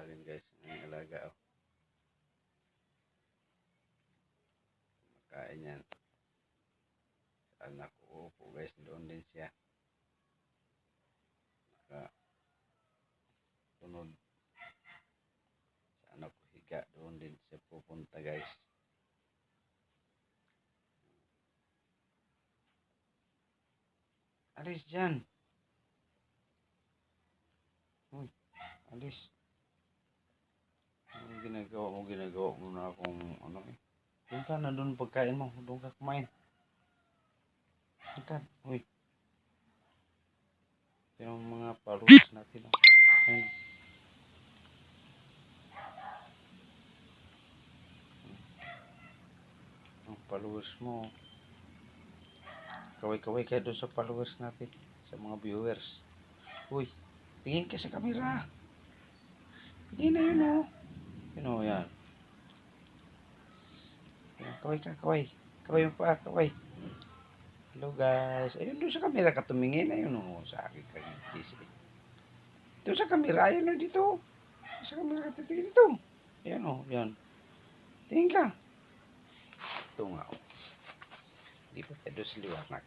sa akin guys, ng alaga oh. Makain yan. Sa anak ko po guys, doon din siya. Tunod. Sa anak ko higa, doon din siya pupunta guys. Alis dyan. Uy, alis. Ano ginagawa mo na akong ano eh. Doon ka na doon pagkain mo. Doon ka kumain. Doon ka. Uy. Yung mga palos natin. Ayun. Ang followers mo. Kaway-kaway kayo doon sa followers natin. Sa mga viewers. Uy. Tingin ka sa camera. Hindi na yun oh. Yun oh, yan. Kaway ka, kaway. Kaway mo pa, kaway. Hello guys. Ayun doon sa camera ka tumingin. Ayun oh, sa akin ka. Doon sa camera. Ayun oh, dito. Sa camera ka tingin dito. Ayan oh, yan. Tingin ka. Ito nga oh. Di ba tayo sa liwanag.